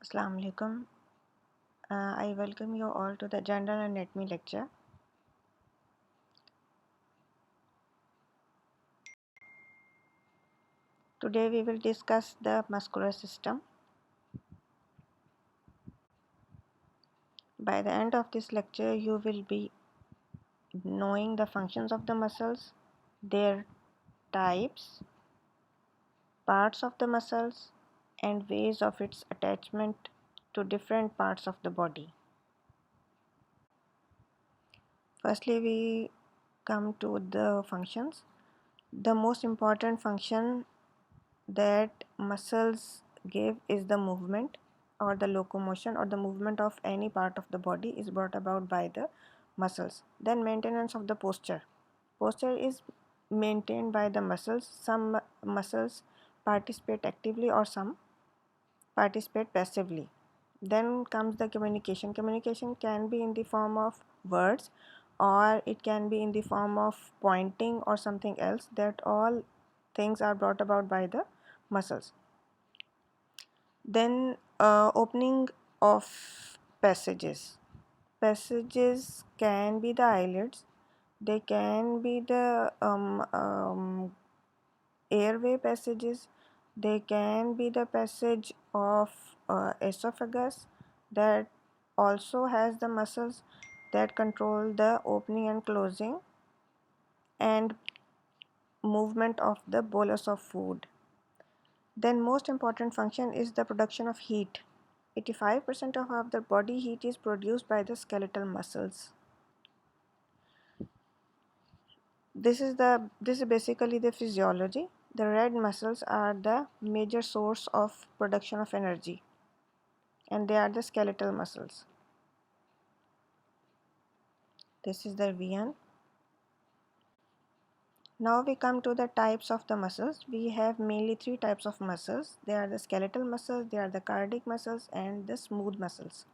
Assalamu alaikum. I welcome you all to the General Anatomy lecture. Today we will discuss the muscular system. By the end of this lecture, you will be knowing the functions of the muscles, their types, parts of the muscles, and ways of its attachment to different parts of the body. Firstly, we come to the functions. The most important function that muscles give is the movement or the locomotion or the movement of any part of the body is brought about by the muscles. Then maintenance of the posture. Posture is maintained by the muscles. Some muscles participate actively or some participate passively. Then comes the communication. Communication can be in the form of words or it can be in the form of pointing or something else. That all things are brought about by the muscles. Then opening of passages. Passages can be the eyelids, they can be the airway passages, they can be the passage of esophagus that also has the muscles that control the opening and closing and movement of the bolus of food. Then most important function is the production of heat. 85% of the body heat is produced by the skeletal muscles. This is basically the physiology. The red muscles are the major source of production of energy and they are the skeletal muscles. This is the VN. Now we come to the types of the muscles. We have mainly three types of muscles. They are the skeletal muscles, they are the cardiac muscles and the smooth muscles.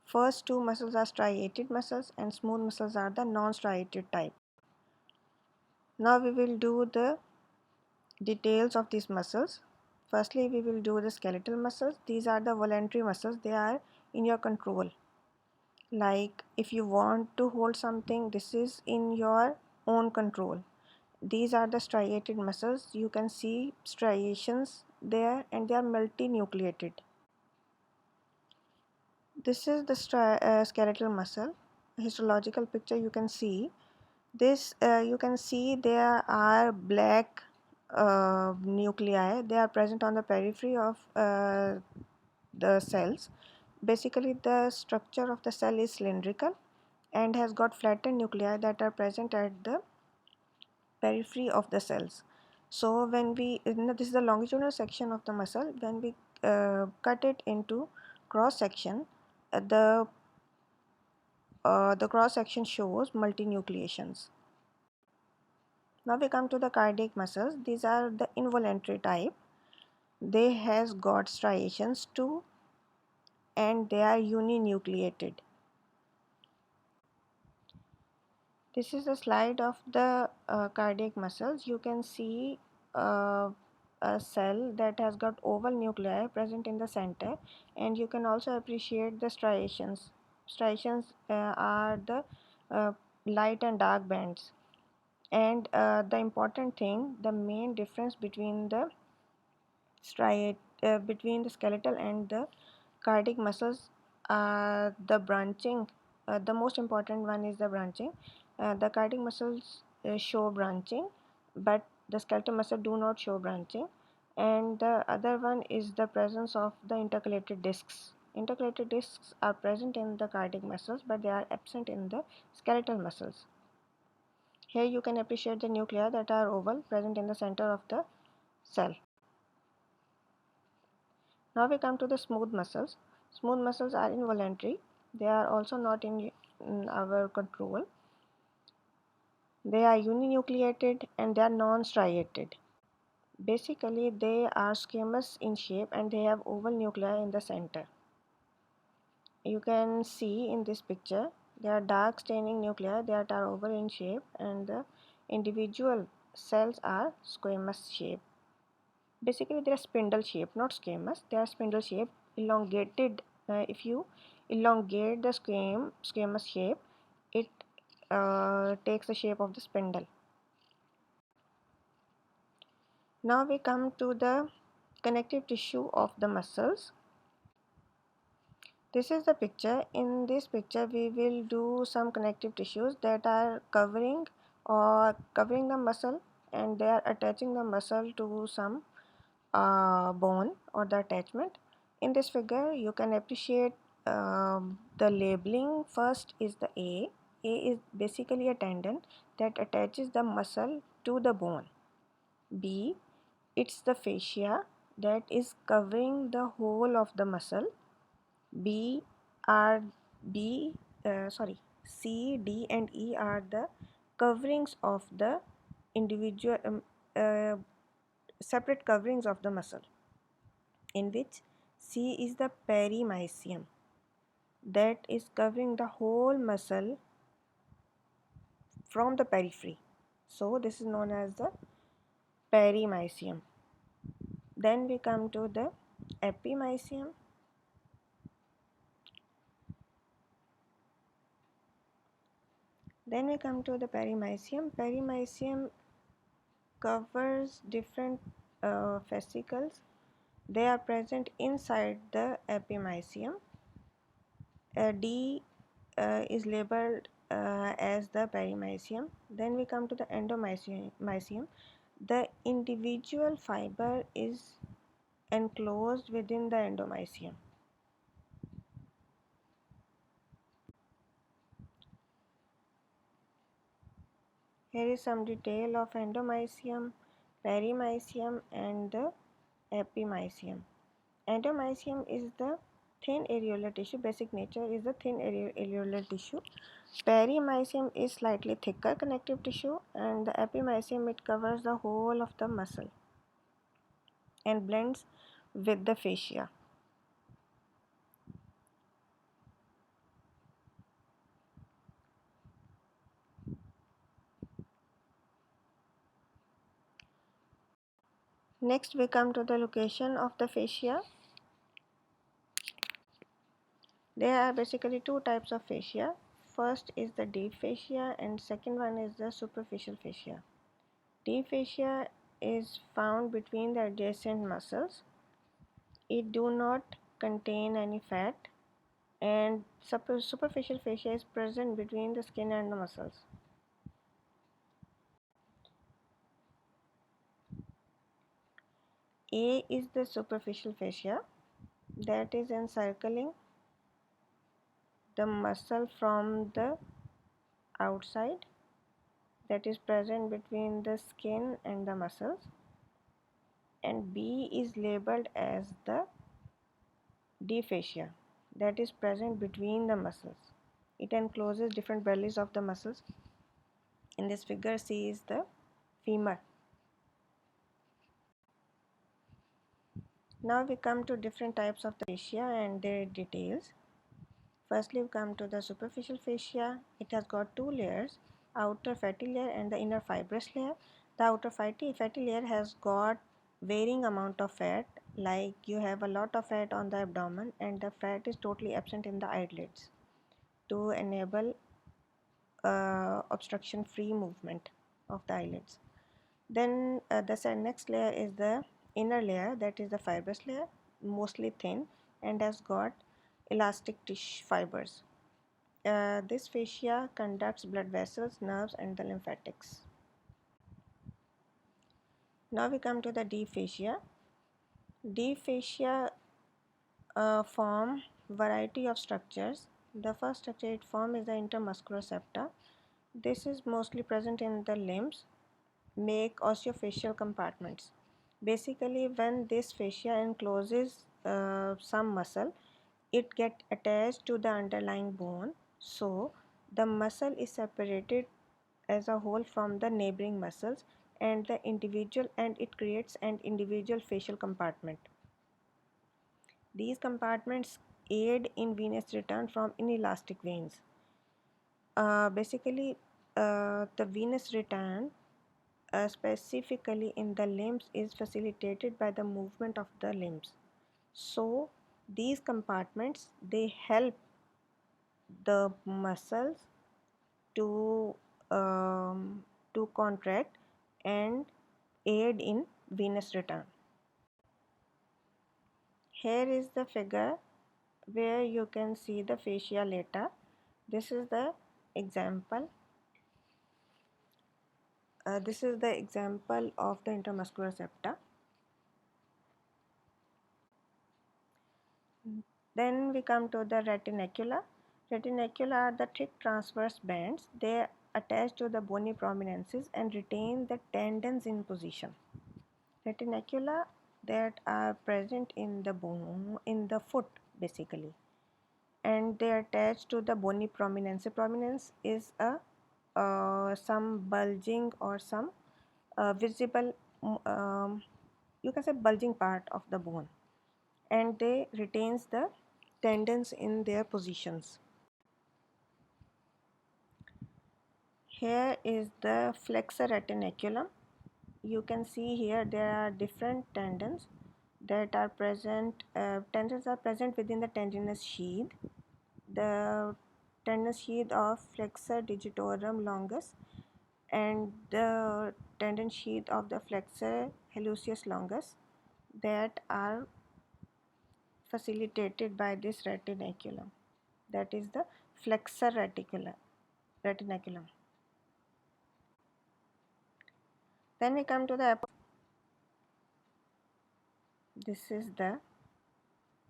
First two muscles are striated muscles and smooth muscles are the non-striated type. Now we will do the details of these muscles. Firstly, we will do the skeletal muscles. These are the voluntary muscles. They are in your control. Like if you want to hold something, this is in your own control. These are the striated muscles. You can see striations there and they are multinucleated. This is the skeletal muscle. Histological picture you can see. This you can see there are black nuclei. They are present on the periphery of the cells. Basically, the structure of the cell is cylindrical and has got flattened nuclei that are present at the periphery of the cells. So when we, this is the longitudinal section of the muscle. When we cut it into cross section, the cross section shows multinucleations. Now we come to the cardiac muscles. These are the involuntary type. They has got striations too and they are uninucleated. This is a slide of the cardiac muscles. You can see a cell that has got oval nuclei present in the center and you can also appreciate the striations. Striations are the light and dark bands. And the important thing, the main difference between the between the skeletal and the cardiac muscles are the branching. The most important one is the branching. The cardiac muscles show branching, but the skeletal muscle do not show branching. And the other one is the presence of the intercalated discs. Intercalated discs are present in the cardiac muscles, but they are absent in the skeletal muscles. Here you can appreciate the nuclei that are oval present in the center of the cell. Now we come to the smooth muscles. Smooth muscles are involuntary. They are also not in our control. They are uninucleated and they are non-striated. Basically, they are squamous in shape and they have oval nuclei in the center. You can see in this picture, they are dark staining nuclei that are oval in shape and the individual cells are squamous shape. Basically, they are spindle shaped, not squamous. They are spindle shaped, elongated. If you elongate the squamous shape, it takes the shape of the spindle. Now we come to the connective tissue of the muscles. This is the picture. In this picture, we will do some connective tissues that are covering the muscle, and they are attaching the muscle to some bone or the attachment. In this figure, you can appreciate the labeling. First is the A. A is basically a tendon that attaches the muscle to the bone. B, it's the fascia that is covering the whole of the muscle. B are B sorry C, D and E are the coverings of the individual uh, separate coverings of the muscle, in which C is the perimysium that is covering the whole muscle from the periphery. So this is known as the perimysium. Then we come to the epimysium. Then we come to the perimysium. Perimysium covers different fascicles. They are present inside the epimysium. D is labeled as the perimysium. Then we come to the endomysium. The individual fiber is enclosed within the endomysium. Here is some detail of endomysium, perimysium and the epimysium. Endomysium is the thin areolar tissue. Basic nature is the thin areolar tissue. Perimysium is slightly thicker connective tissue, and the epimysium, it covers the whole of the muscle and blends with the fascia. Next we come to the location of the fascia. There are basically two types of fascia. First is the deep fascia and second one is the superficial fascia. Deep fascia is found between the adjacent muscles. It do not contain any fat, and superficial fascia is present between the skin and the muscles. A is the superficial fascia that is encircling the muscle from the outside, that is present between the skin and the muscles, and B is labeled as the deep fascia that is present between the muscles. It encloses different bellies of the muscles. In this figure, C is the femur. Now we come to different types of the fascia and their details. Firstly, we come to the superficial fascia. It has got two layers, outer fatty layer and the inner fibrous layer. The outer fatty layer has got varying amount of fat, like you have a lot of fat on the abdomen and the fat is totally absent in the eyelids to enable obstruction free movement of the eyelids. Then the next layer is the inner layer, that is the fibrous layer, mostly thin and has got elastic tissue fibers. This fascia conducts blood vessels, nerves and the lymphatics. Now we come to the deep fascia. Deep fascia form variety of structures. The first structure it forms is the intermuscular septa. This is mostly present in the limbs, make osseofacial compartments. Basically, when this fascia encloses some muscle, it get attached to the underlying bone, so the muscle is separated as a whole from the neighboring muscles and it creates an individual facial compartment. These compartments aid in venous return from inelastic veins. Basically, the venous return specifically in the limbs is facilitated by the movement of the limbs. So these compartments, they help the muscles to to contract and aid in venous return. Here is the figure where you can see the fascia lata. This is the example. This is the example of the intermuscular septa. Then we come to the retinacula. Retinacula are the thick transverse bands. They attach to the bony prominences and retain the tendons in position. Retinacula that are present in the bone, in the foot basically, and they are attached to the bony prominence. Prominence is a some bulging or some visible, you can say bulging part of the bone, and they retains the tendons in their positions. Here is the flexor retinaculum. You can see here there are different tendons that are present. Tendons are present within the tendinous sheath. The tendinous sheath of flexor digitorum longus and the tendon sheath of the flexor hallucis longus that are facilitated by this retinaculum. That is the flexor retinaculum. Then we come to the this is the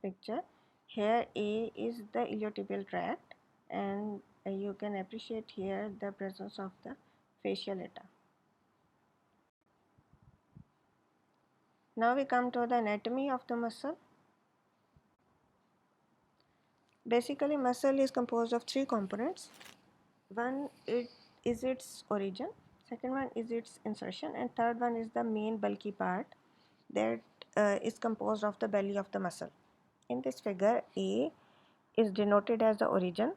picture. Here A is the iliotibial tract, and you can appreciate here the presence of the fascia lata. Now we come to the anatomy of the muscle. Basically, muscle is composed of three components. One is its origin, second one is its insertion, and third one is the main bulky part that is composed of the belly of the muscle. In this figure, A is denoted as the origin.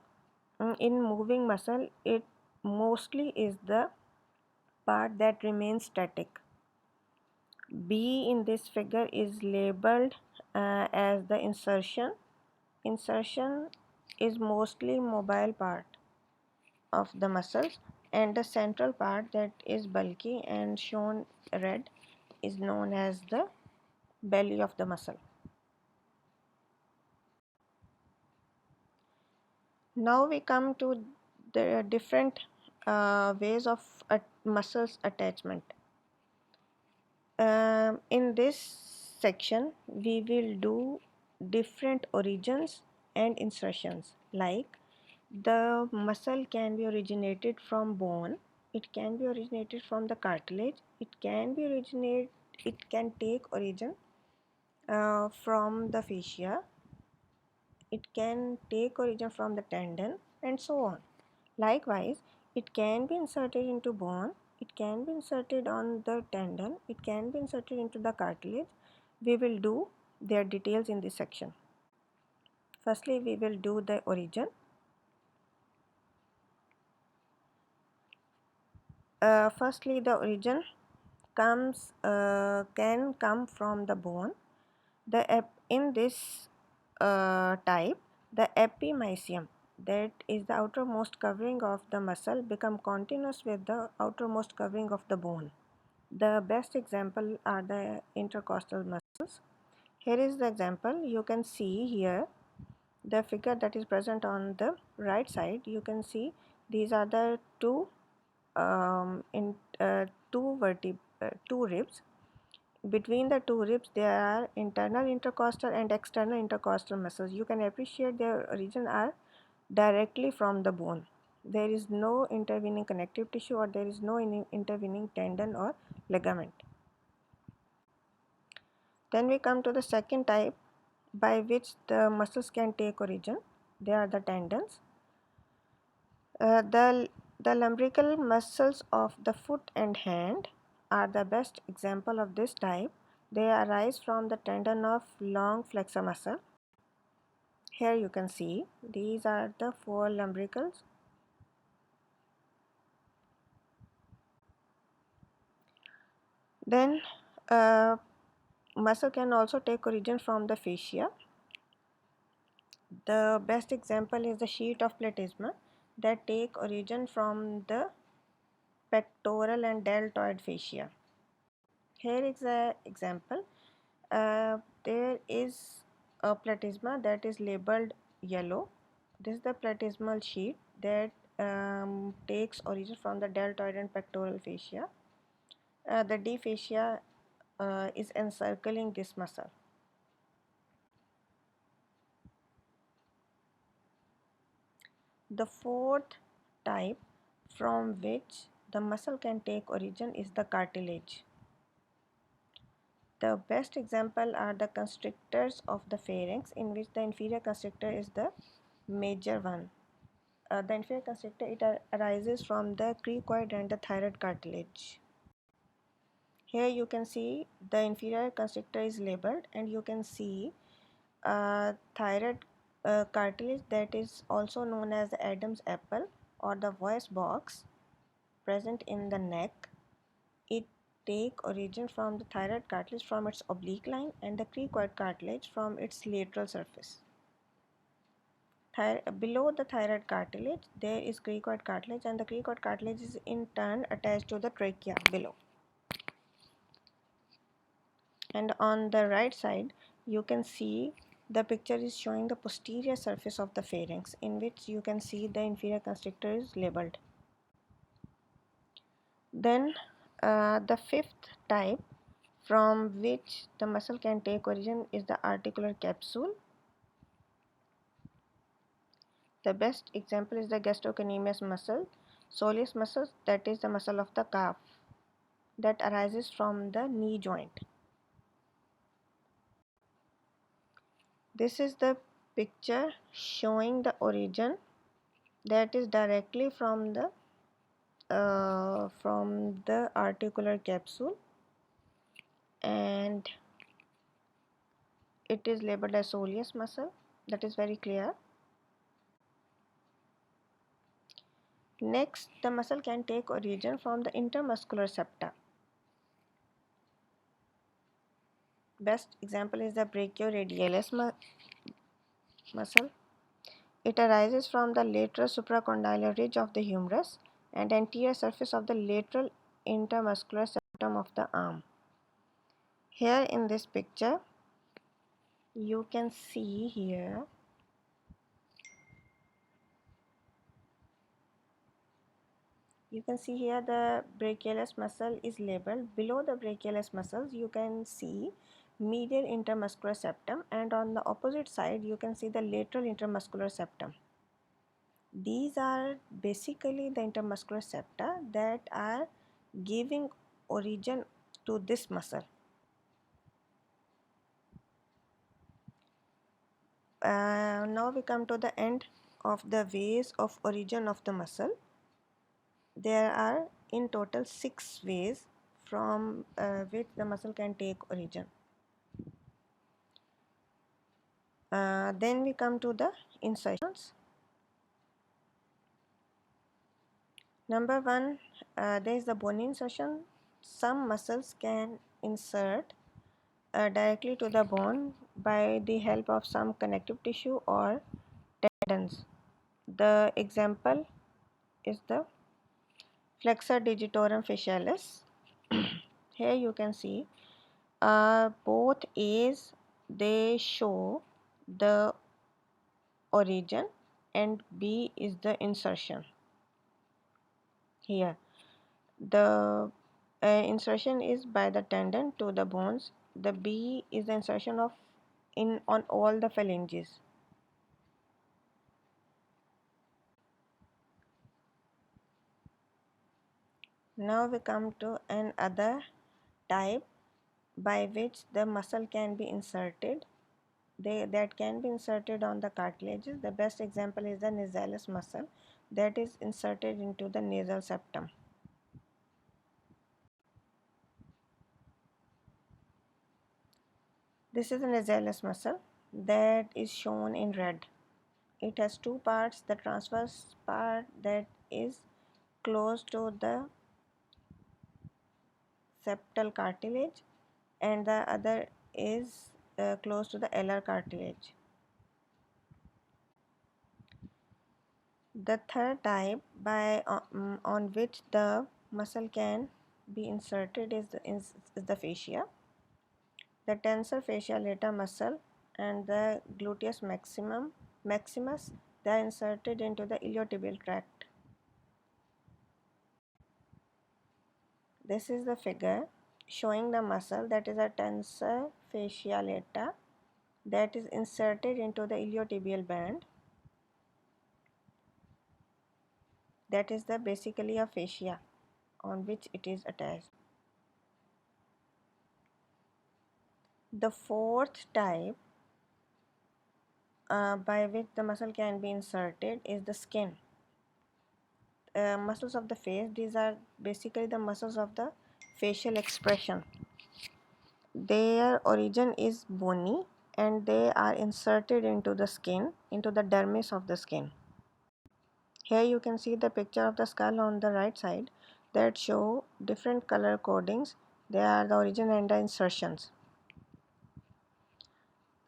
In moving muscle, it mostly is the part that remains static. B in this figure is labeled as the insertion. Insertion is mostly mobile part of the muscles, and the central part that is bulky and shown red is known as the belly of the muscle. Now we come to the different ways of muscles attachment. In this section we will do different origins and insertions, like the muscle can be originated from bone, it can be originated from the cartilage, it can take origin from the fascia, it can take origin from the tendon, and so on. Likewise, it can be inserted into bone, it can be inserted on the tendon, it can be inserted into the cartilage. We will do their details in this section. Firstly, we will do the origin. Firstly, the origin can come from the bone. In this type, the epimysium, that is the outermost covering of the muscle, become continuous with the outermost covering of the bone. The best example are the intercostal muscles. Here is the example. You can see here the figure that is present on the right side. You can see these are the two ribs. Between the two ribs there are internal intercostal and external intercostal muscles. You can appreciate their origin are directly from the bone. There is no intervening connective tissue, or there is no intervening tendon or ligament. Then we come to the second type by which the muscles can take origin. They are the tendons. The lumbrical muscles of the foot and hand are the best example of this type. They arise from the tendon of long flexor muscle. Here you can see these are the four lumbricals. Then muscle can also take origin from the fascia. The best example is the sheet of platysma that take origin from the pectoral and deltoid fascia. Here is an example. There is a platysma that is labeled yellow. This is the platysmal sheet that takes origin from the deltoid and pectoral fascia. The D fascia is encircling this muscle. The fourth type from which the muscle can take origin is the cartilage. The best example are the constrictors of the pharynx, in which the inferior constrictor is the major one. The inferior constrictor, it arises from the cricoid and the thyroid cartilage. Here you can see the inferior constrictor is labeled, and you can see thyroid cartilage, that is also known as the Adam's apple or the voice box, present in the neck. It take origin from the thyroid cartilage from its oblique line and the cricoid cartilage from its lateral surface. Below the thyroid cartilage there is cricoid cartilage, and the cricoid cartilage is in turn attached to the trachea below. And on the right side you can see the picture is showing the posterior surface of the pharynx, in which you can see the inferior constrictor is labeled. Then the fifth type from which the muscle can take origin is the articular capsule. The best example is the gastrocnemius muscle, soleus muscle, that is the muscle of the calf that arises from the knee joint. This is the picture showing the origin that is directly from the articular capsule, and it is labeled as soleus muscle. That is very clear. Next, the muscle can take origin from the intermuscular septa. Best example is the brachioradialis muscle. It arises from the lateral supracondylar ridge of the humerus and anterior surface of the lateral intermuscular septum of the arm. Here in this picture, you can see here the brachialis muscle is labeled. Below the brachialis muscles you can see medial intermuscular septum, and on the opposite side you can see the lateral intermuscular septum. These are basically the intermuscular septa that are giving origin to this muscle. Now we come to the end of the ways of origin of the muscle. There are in total 6 ways from which the muscle can take origin. Then we come to the insertions. Number 1, there is the bony insertion. Some muscles can insert directly to the bone by the help of some connective tissue or tendons. The example is the flexor digitorum facialis. Here you can see both A's, they show the origin, and B is the insertion. Here the insertion is by the tendon to the bones. The B is the insertion of on all the phalanges. Now we come to another type by which the muscle can be inserted. That can be inserted on the cartilages. The best example is the nasalis muscle that is inserted into the nasal septum. This is the nasalis muscle that is shown in red. It has two parts. The transverse part that is close to the septal cartilage, and the other is close to the alar cartilage. The third type on which the muscle can be inserted is the fascia. The tensor fascia lata muscle and the gluteus maximus, they are inserted into the iliotibial tract. This is the figure showing the muscle, that is a tensor fascia lata, that is inserted into the iliotibial band. That is the basically a fascia on which it is attached. The fourth type by which the muscle can be inserted is the skin. Muscles of the face, these are basically the muscles of the facial expression. Their origin is bony and they are inserted into the skin, into the dermis of the skin. Here you can see the picture of the skull on the right side that show different color codings. They are the origin and the insertions.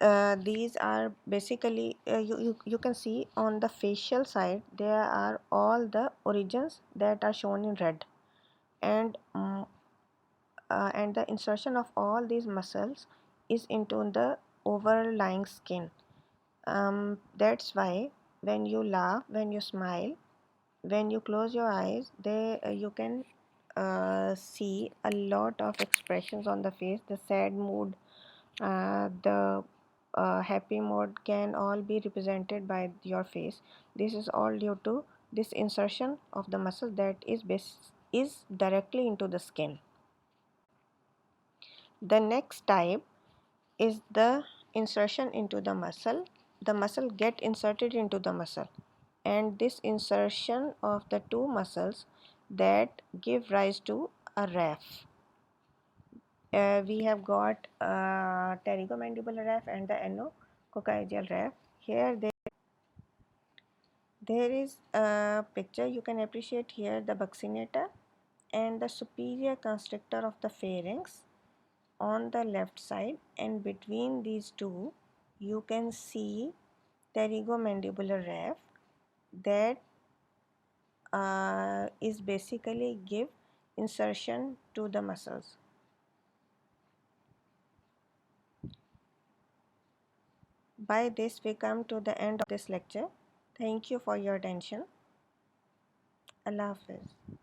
These are basically you can see on the facial side there are all the origins that are shown in red, and the insertion of all these muscles is into the overlying skin. That's why when you laugh, when you smile, when you close your eyes, you can see a lot of expressions on the face. The sad mood, the happy mode can all be represented by your face. This is all due to this insertion of the muscle that is directly into the skin. The next type is the insertion into the muscle. The muscle get inserted into the muscle, and this insertion of the two muscles that give rise to a raph. We have got pterygomandibular raph and the anococcygeal raph. Here there is a picture you can appreciate here, the buccinata and the superior constrictor of the pharynx on the left side, and between these two you can see pterygomandibular raph that is basically give insertion to the muscles. By this we come to the end of this lecture. Thank you for your attention. Allah Hafiz.